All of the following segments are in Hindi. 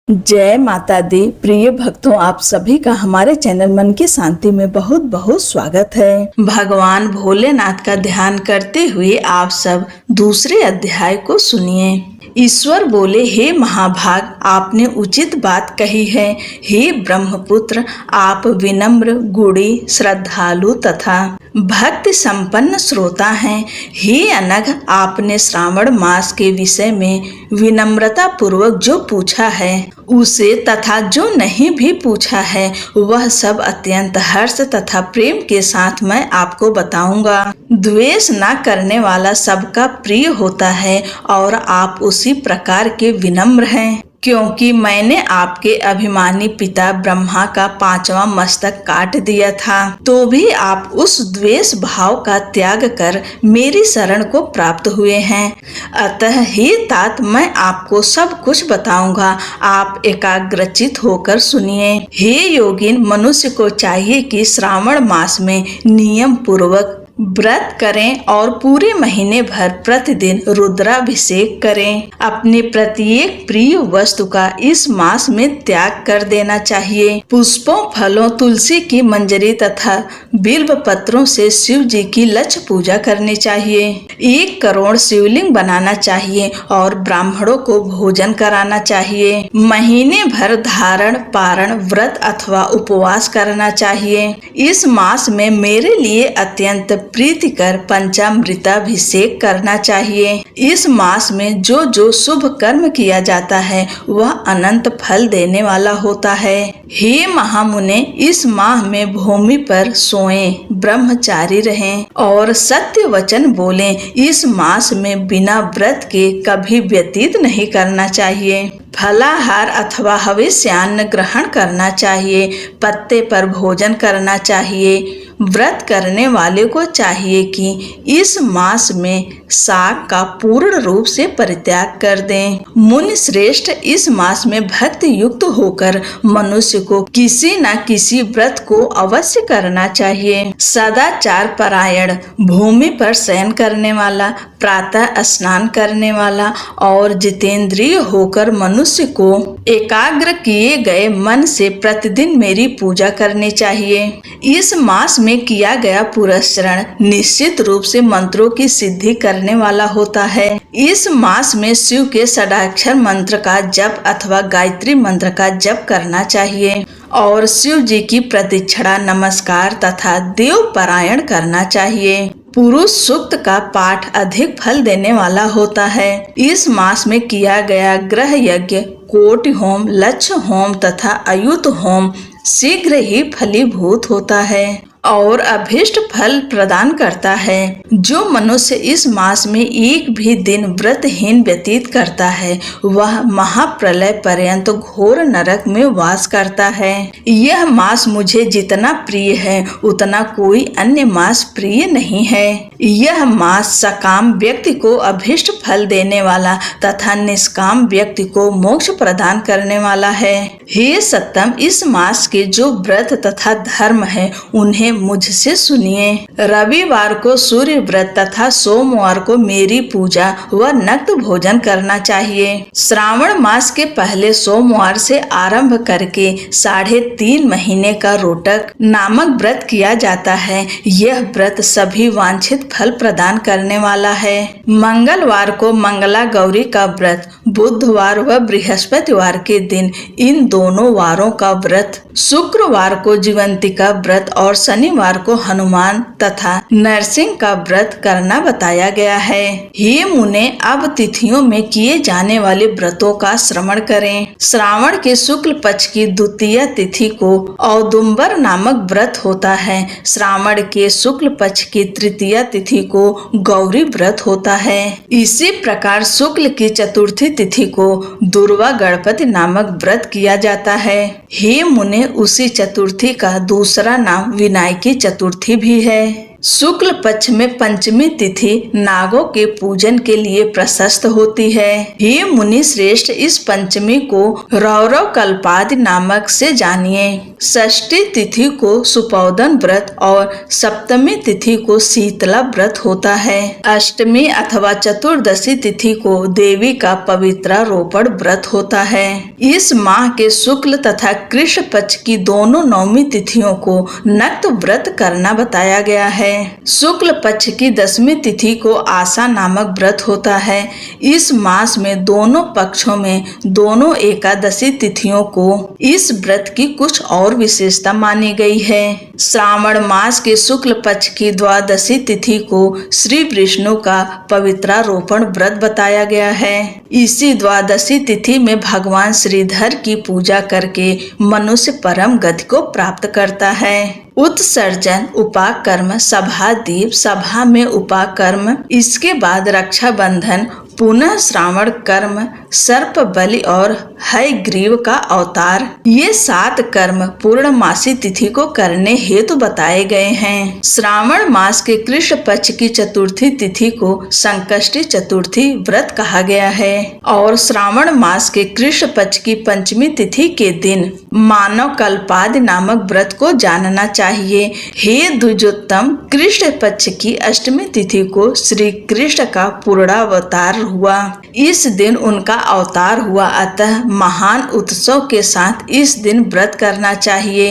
जय माता दी। प्रिय भक्तों, आप सभी का हमारे चैनल मन की शांति में बहुत बहुत स्वागत है। भगवान भोलेनाथ का ध्यान करते हुए आप सब दूसरे अध्याय को सुनिए। ईश्वर बोले, हे महाभाग, आपने उचित बात कही है। हे ब्रह्मपुत्र, आप विनम्र, गुणी, श्रद्धालु तथा भक्ति संपन्न श्रोता हैं। हे अनघ, आपने श्रावण मास के विषय में विनम्रता पूर्वक जो पूछा है उसे तथा जो नहीं भी पूछा है वह सब अत्यंत हर्ष तथा प्रेम के साथ मैं आपको बताऊंगा। द्वेष न करने वाला सबका प्रिय होता है और आप उसी प्रकार के विनम्र हैं, क्योंकि मैंने आपके अभिमानी पिता ब्रह्मा का 5वां मस्तक काट दिया था, तो भी आप उस द्वेष भाव का त्याग कर मेरी शरण को प्राप्त हुए हैं। अतः हे तात, मैं आपको सब कुछ बताऊंगा, आप एकाग्रचित होकर सुनिए। हे योगिन, मनुष्य को चाहिए कि श्रावण मास में नियम पूर्वक व्रत करें और पूरे महीने भर प्रतिदिन रुद्राभिषेक करें। अपनी प्रत्येक प्रिय वस्तु का इस मास में त्याग कर देना चाहिए। पुष्पों, फलों, तुलसी की मंजरी तथा बिल्व पत्रों से शिव जी की लक्ष्य पूजा करनी चाहिए। 1 करोड़ शिवलिंग बनाना चाहिए और ब्राह्मणों को भोजन कराना चाहिए। महीने भर धारण, पारण, व्रत अथवा उपवास करना चाहिए। इस मास में मेरे लिए अत्यंत प्रीतिकर पंचामृताभिषेक करना चाहिए। इस मास में जो जो शुभ कर्म किया जाता है वह अनंत फल देने वाला होता है। हे महामुने, इस माह में भूमि पर सोएं, ब्रह्मचारी रहें और सत्य वचन बोलें। इस मास में बिना व्रत के कभी व्यतीत नहीं करना चाहिए। फलाहार अथवा हविष्यान्न ग्रहण करना चाहिए। पत्ते पर भोजन करना चाहिए। व्रत करने वाले को चाहिए कि इस मास में शाक का पूर्ण रूप से परित्याग कर दें। मुनि श्रेष्ठ, इस मास में भक्ति युक्त होकर मनुष्य को किसी न किसी व्रत को अवश्य करना चाहिए। सदाचार परायण, भूमि पर शयन करने वाला, प्रातः स्नान करने वाला और जितेंद्रिय होकर मनुष्य को एकाग्र किए गए मन से प्रतिदिन मेरी पूजा करनी चाहिए। इस मास में किया गया पुरस्चरण निश्चित रूप से मंत्रों की सिद्धि करने वाला होता है। इस मास में शिव के षडाक्षर मंत्र का जप अथवा गायत्री मंत्र का जप करना चाहिए और शिव जी की प्रदक्षिणा, नमस्कार तथा देव पारायण करना चाहिए। पुरुष सूक्त का पाठ अधिक फल देने वाला होता है। इस मास में किया गया ग्रह यज्ञ, कोटि होम, लक्ष्य होम तथा अयुत होम शीघ्र ही फलीभूत होता है और अभीष्ट फल प्रदान करता है। जो मनुष्य इस मास में एक भी दिन व्रतहीन व्यतीत करता है वह महाप्रलय पर्यंत घोर नरक में वास करता है। यह मास मुझे जितना प्रिय है उतना कोई अन्य मास प्रिय नहीं है। यह मास सकाम व्यक्ति को अभीष्ट फल देने वाला तथा निष्काम व्यक्ति को मोक्ष प्रदान करने वाला है। हे सत्तम, इस मास के जो व्रत तथा धर्म है उन्हें मुझसे सुनिए। रविवार को सूर्य व्रत तथा सोमवार को मेरी पूजा व नक्त भोजन करना चाहिए। श्रावण मास के पहले सोमवार से आरंभ करके 3.5 महीने का रोटक नामक व्रत किया जाता है। यह व्रत सभी वांछित फल प्रदान करने वाला है। मंगलवार को मंगला गौरी का व्रत, बुधवार व बृहस्पतिवार के दिन इन दोनों वारों का व्रत, शुक्रवार को जीवंती का व्रत और शनिवार को हनुमान तथा नरसिंह का व्रत करना बताया गया है। हे मुने, अब तिथियों में किए जाने वाले व्रतों का श्रवण करें। श्रावण के शुक्ल पक्ष की द्वितीय तिथि को औदुंबर नामक व्रत होता है। श्रावण के शुक्ल पक्ष की तृतीय तिथि को गौरी व्रत होता है। इसी प्रकार शुक्ल की चतुर्थी तिथि को दुर्वा गणपति नामक व्रत किया जाता है। हे मुने, उसी चतुर्थी का दूसरा नाम विनायकी चतुर्थी भी है। शुक्ल पक्ष में पंचमी तिथि नागों के पूजन के लिए प्रशस्त होती है। हे मुनि श्रेष्ठ, इस पंचमी को रौरव कल्पादि नामक से जानिए। षष्ठी तिथि को सुपौदन व्रत और सप्तमी तिथि को शीतला व्रत होता है। अष्टमी अथवा चतुर्दशी तिथि को देवी का पवित्रारोपण व्रत होता है। इस माह के शुक्ल तथा कृष्ण पक्ष की दोनों नवमी तिथियों को नक्त व्रत करना बताया गया है। शुक्ल पक्ष की 10वीं तिथि को आशा नामक व्रत होता है। इस मास में दोनों पक्षों में दोनों एकादशी तिथियों को इस व्रत की कुछ और विशेषता मानी गई है। श्रावण मास के शुक्ल पक्ष की द्वादशी तिथि को श्री विष्णु का पवित्रारोपण व्रत बताया गया है। इसी द्वादशी तिथि में भगवान श्रीधर की पूजा करके मनुष्य परम गति को प्राप्त करता है। उत्सर्जन, उपाकर्म, सभादीप, सभा में उपाकर्म, इसके बाद रक्षाबंधन, पुनः श्रावण कर्म, सर्प बलि और हयग्रीव का अवतार, ये 7 कर्म पूर्णमासी तिथि को करने हेतु बताए गए हैं। श्रावण मास के कृष्ण पक्ष की चतुर्थी तिथि को संकष्टी चतुर्थी व्रत कहा गया है और श्रावण मास के कृष्ण पक्ष की पंचमी तिथि के दिन मानव कल्पादि नामक व्रत को जानना चाहिए। हे द्विजोत्तम, कृष्ण पक्ष की अष्टमी तिथि को श्री कृष्ण का पूर्णावतार हुआ। इस दिन उनका अवतार हुआ, अतः महान उत्सव के साथ इस दिन व्रत करना चाहिए।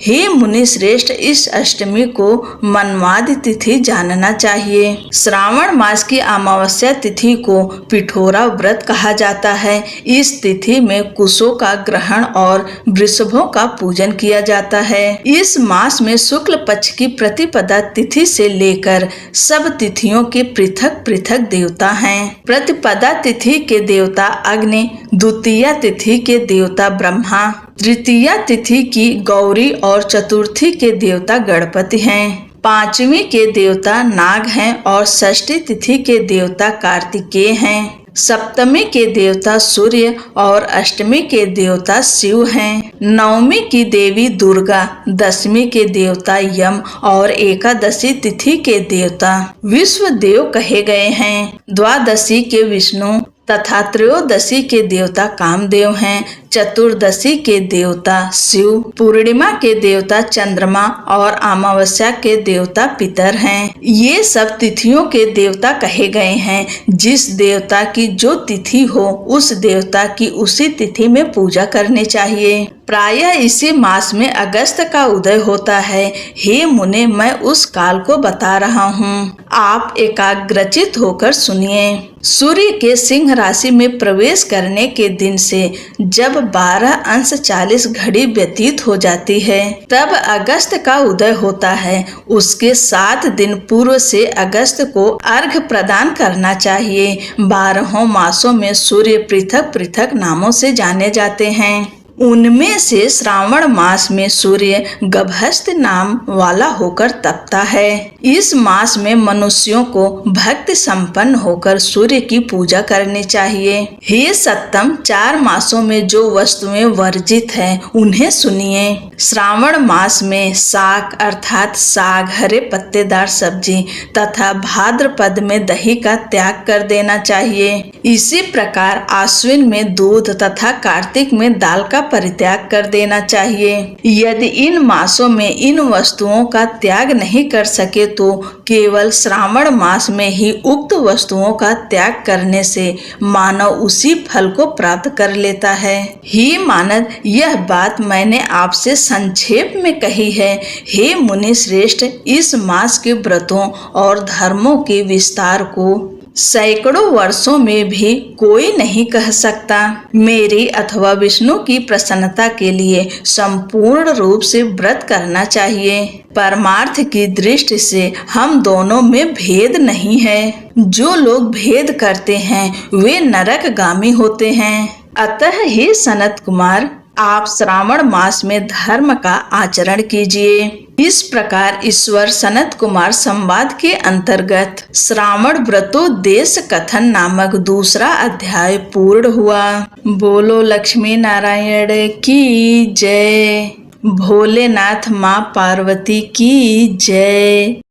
हे मुनि श्रेष्ठ, इस अष्टमी को मनवादि तिथि जानना चाहिए। श्रावण मास की अमावस्या तिथि को पिठोरा व्रत कहा जाता है। इस तिथि में कुशों का ग्रहण और वृषभों का पूजन किया जाता है। इस मास में शुक्ल पक्ष की प्रतिपदा तिथि से लेकर सब तिथियों के पृथक पृथक देवता हैं। प्रतिपदा तिथि के देवता अग्नि, द्वितीया तिथि के देवता ब्रह्मा, तृतीया तिथि की गौरी और चतुर्थी के देवता गणपति हैं। पांचवी के देवता नाग हैं और षष्ठी तिथि के देवता कार्तिकेय हैं। सप्तमी के देवता सूर्य और अष्टमी के देवता शिव हैं। नवमी की देवी दुर्गा, 10वीं के देवता यम और एकादशी तिथि के देवता विश्व देव कहे गए हैं। द्वादशी के विष्णु तथा त्रयोदशी के देवता कामदेव हैं। चतुर्दशी के देवता शिव, पूर्णिमा के देवता चंद्रमा और अमावस्या के देवता पितर हैं। ये सब तिथियों के देवता कहे गए हैं। जिस देवता की जो तिथि हो उस देवता की उसी तिथि में पूजा करनी चाहिए। प्रायः इसी मास में अगस्त का उदय होता है। हे मुने, मैं उस काल को बता रहा हूँ, आप एकाग्रचित होकर सुनिए। सूर्य के सिंह राशि में प्रवेश करने के दिन से जब 12:40 घड़ी व्यतीत हो जाती है तब अगस्त का उदय होता है। उसके 7 दिन पूर्व से अगस्त को अर्घ्य प्रदान करना चाहिए। 12 मासों में सूर्य पृथक पृथक नामों से जाने जाते हैं। उनमें से श्रावण मास में सूर्य गभस्त नाम वाला होकर तपता है। इस मास में मनुष्यों को भक्ति संपन्न होकर सूर्य की पूजा करनी चाहिए। हे सत्तम, 4 मासों में जो वस्तुएं वर्जित हैं उन्हें सुनिए। श्रावण मास में साग अर्थात साग, हरे पत्तेदार सब्जी तथा भाद्रपद में दही का त्याग कर देना चाहिए। इसी प्रकार आश्विन में दूध तथा कार्तिक में दाल का परित्याग कर देना चाहिए। यदि इन मासों में इन वस्तुओं का त्याग नहीं कर सके तो केवल श्रावण मास में ही उक्त वस्तुओं का त्याग करने से मानव उसी फल को प्राप्त कर लेता है। हे मानद, यह बात मैंने आपसे संक्षेप में कही है। हे मुनि श्रेष्ठ, इस मास के व्रतों और धर्मों के विस्तार को सैकड़ों वर्षों में भी कोई नहीं कह सकता। मेरी अथवा विष्णु की प्रसन्नता के लिए संपूर्ण रूप से व्रत करना चाहिए। परमार्थ की दृष्टि से हम दोनों में भेद नहीं है। जो लोग भेद करते हैं वे नरकगामी होते हैं। अतः हे सनत कुमार, आप श्रावण मास में धर्म का आचरण कीजिए। इस प्रकार ईश्वर सनत कुमार संवाद के अंतर्गत श्रावण व्रतोद्देश्य कथन नामक दूसरा अध्याय पूर्ण हुआ। बोलो लक्ष्मी नारायण की जय। भोलेनाथ माँ पार्वती की जय।